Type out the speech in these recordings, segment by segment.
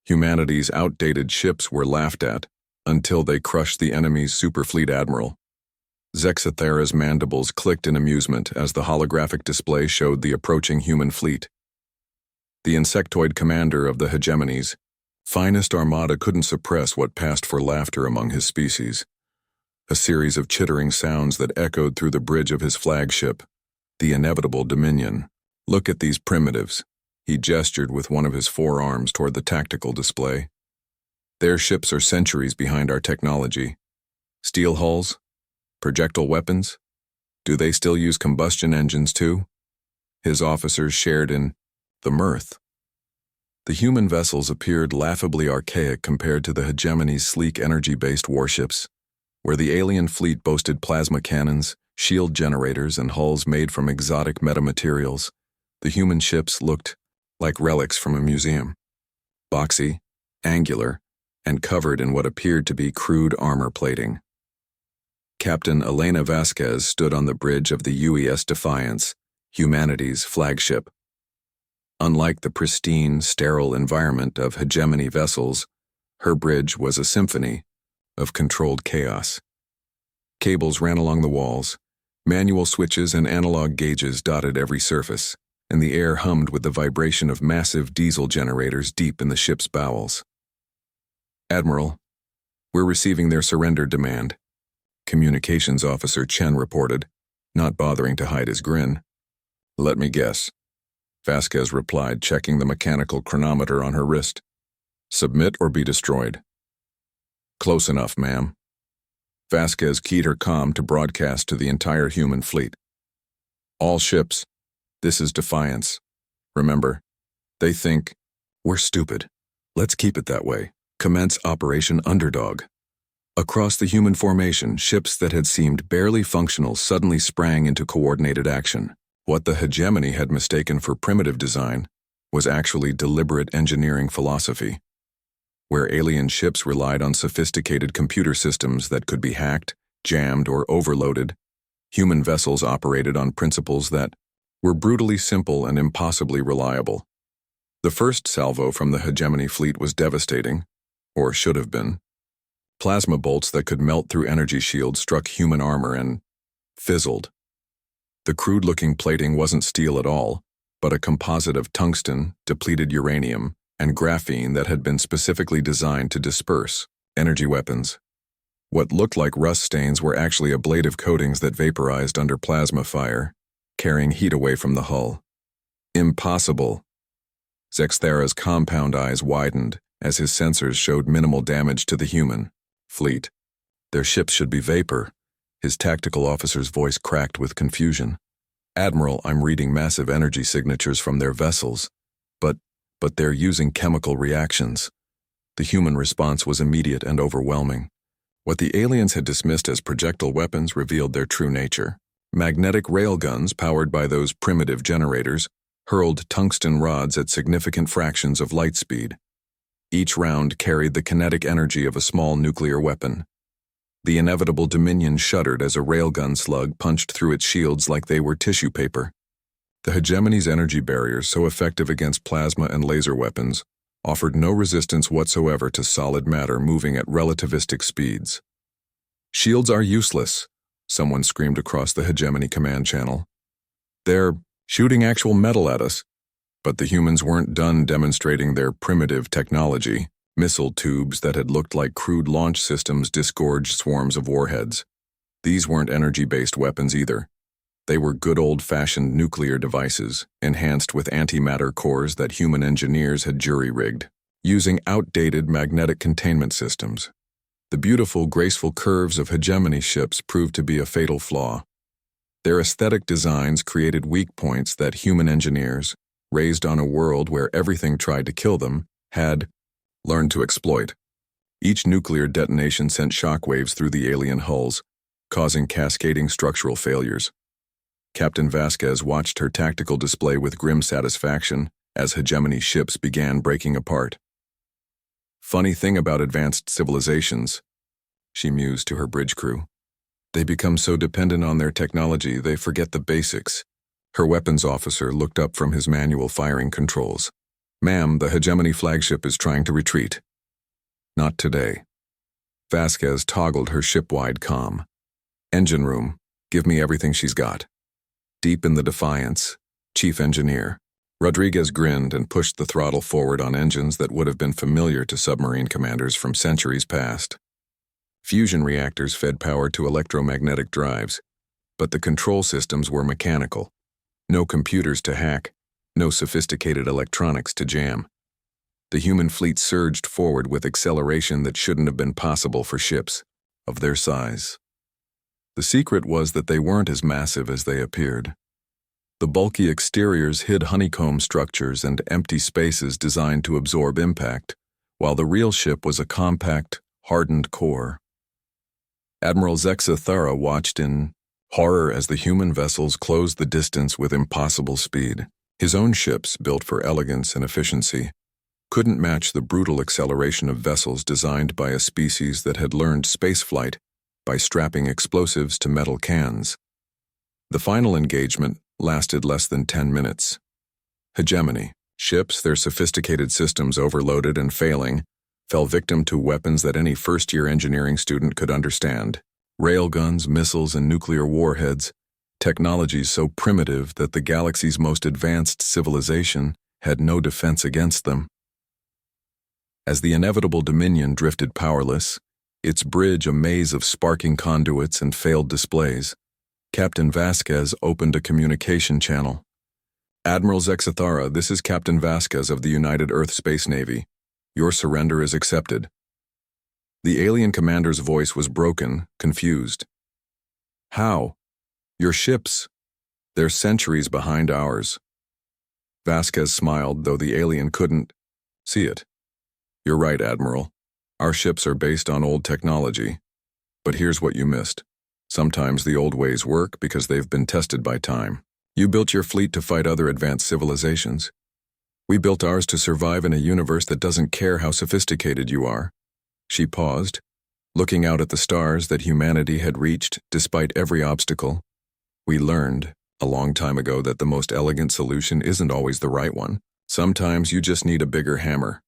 Humanity's outdated ships were laughed at until they crushed the enemy's superfleet admiral. Zexathera's mandibles clicked in amusement as the holographic display showed the approaching human fleet. The insectoid commander of the hegemony's finest armada couldn't suppress what passed for laughter among his species. A series of chittering sounds that echoed through the bridge of his flagship, the inevitable Dominion. "Look at these primitives." He gestured with one of his forearms toward the tactical display. "Their ships are centuries behind our technology. Steel hulls? Projectile weapons? Do they still use combustion engines too?" His officers shared in the mirth. The human vessels appeared laughably archaic compared to the hegemony's sleek energy-based warships, where the alien fleet boasted plasma cannons, shield generators, and hulls made from exotic metamaterials. The human ships looked like relics from a museum, boxy, angular, and covered in what appeared to be crude armor plating. Captain Elena Vasquez stood on the bridge of the UES Defiance, humanity's flagship. Unlike the pristine, sterile environment of hegemony vessels, her bridge was a symphony of controlled chaos. Cables ran along the walls, manual switches and analog gauges dotted every surface, and the air hummed with the vibration of massive diesel generators deep in the ship's bowels. "Admiral, we're receiving their surrender demand," Communications Officer Chen reported, not bothering to hide his grin. "Let me guess," Vasquez replied, checking the mechanical chronometer on her wrist. "Submit or be destroyed." "Close enough, ma'am." Vasquez keyed her comm to broadcast to the entire human fleet. "All ships, this is Defiance. Remember, they think we're stupid. Let's keep it that way. Commence Operation Underdog." Across the human formation, ships that had seemed barely functional suddenly sprang into coordinated action. What the hegemony had mistaken for primitive design was actually deliberate engineering philosophy. Where alien ships relied on sophisticated computer systems that could be hacked, jammed, or overloaded, human vessels operated on principles that were brutally simple and impossibly reliable. The first salvo from the hegemony fleet was devastating, or should have been. Plasma bolts that could melt through energy shields struck human armor and fizzled. The crude-looking plating wasn't steel at all, but a composite of tungsten, depleted uranium, and graphene that had been specifically designed to disperse energy weapons. What looked like rust stains were actually ablative coatings that vaporized under plasma fire, carrying heat away from the hull. Impossible. Zexathera's compound eyes widened as his sensors showed minimal damage to the human fleet. "Their ships should be vapor." His tactical officer's voice cracked with confusion. "Admiral, I'm reading massive energy signatures from their vessels, but they're using chemical reactions." The human response was immediate and overwhelming. What the aliens had dismissed as projectile weapons revealed their true nature. Magnetic railguns powered by those primitive generators hurled tungsten rods at significant fractions of light speed. Each round carried the kinetic energy of a small nuclear weapon. The inevitable Dominion shuddered as a railgun slug punched through its shields like they were tissue paper. The hegemony's energy barriers, so effective against plasma and laser weapons, offered no resistance whatsoever to solid matter moving at relativistic speeds. "Shields are useless," someone screamed across the hegemony command channel. "They're shooting actual metal at us." But the humans weren't done demonstrating their primitive technology. Missile tubes that had looked like crude launch systems disgorged swarms of warheads. These weren't energy-based weapons either. They were good old-fashioned nuclear devices, enhanced with antimatter cores that human engineers had jury-rigged, using outdated magnetic containment systems. The beautiful, graceful curves of hegemony ships proved to be a fatal flaw. Their aesthetic designs created weak points that human engineers, raised on a world where everything tried to kill them, had learned to exploit. Each nuclear detonation sent shockwaves through the alien hulls, causing cascading structural failures. Captain Vasquez watched her tactical display with grim satisfaction as hegemony ships began breaking apart. "Funny thing about advanced civilizations," she mused to her bridge crew. "They become so dependent on their technology they forget the basics." Her weapons officer looked up from his manual firing controls. Ma'am, the Hegemony flagship is trying to retreat. Not today. Vasquez toggled her ship-wide comm. Engine room, give me everything she's got. Deep in the Defiance, Chief Engineer. Rodriguez grinned and pushed the throttle forward on engines that would have been familiar to submarine commanders from centuries past. Fusion reactors fed power to electromagnetic drives, but the control systems were mechanical. No computers to hack, no sophisticated electronics to jam. The human fleet surged forward with acceleration that shouldn't have been possible for ships of their size. The secret was that they weren't as massive as they appeared. The bulky exteriors hid honeycomb structures and empty spaces designed to absorb impact, while the real ship was a compact, hardened core. Admiral Zexathara watched in horror as the human vessels closed the distance with impossible speed. His own ships, built for elegance and efficiency, couldn't match the brutal acceleration of vessels designed by a species that had learned spaceflight by strapping explosives to metal cans. The final engagement lasted less than 10 minutes. Hegemony, ships, their sophisticated systems overloaded and failing, fell victim to weapons that any first-year engineering student could understand. Railguns, missiles, and nuclear warheads, technologies so primitive that the galaxy's most advanced civilization had no defense against them. As the inevitable Dominion drifted powerless, its bridge a maze of sparking conduits and failed displays, Captain Vasquez opened a communication channel. Admiral Zexathara, this is Captain Vasquez of the United Earth Space Navy. Your surrender is accepted. The alien commander's voice was broken, confused. How? Your ships. They're centuries behind ours. Vasquez smiled, though the alien couldn't see it. You're right, Admiral. Our ships are based on old technology. But here's what you missed. Sometimes the old ways work because they've been tested by time. You built your fleet to fight other advanced civilizations. We built ours to survive in a universe that doesn't care how sophisticated you are. She paused, looking out at the stars that humanity had reached despite every obstacle. We learned, a long time ago, that the most elegant solution isn't always the right one. Sometimes you just need a bigger hammer.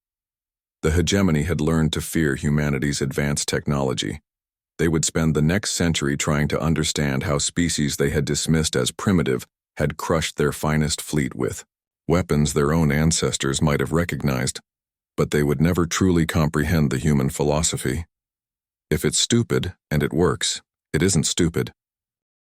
The Hegemony had learned to fear humanity's advanced technology. They would spend the next century trying to understand how species they had dismissed as primitive had crushed their finest fleet with weapons their own ancestors might have recognized, but they would never truly comprehend the human philosophy. If it's stupid, and it works, it isn't stupid.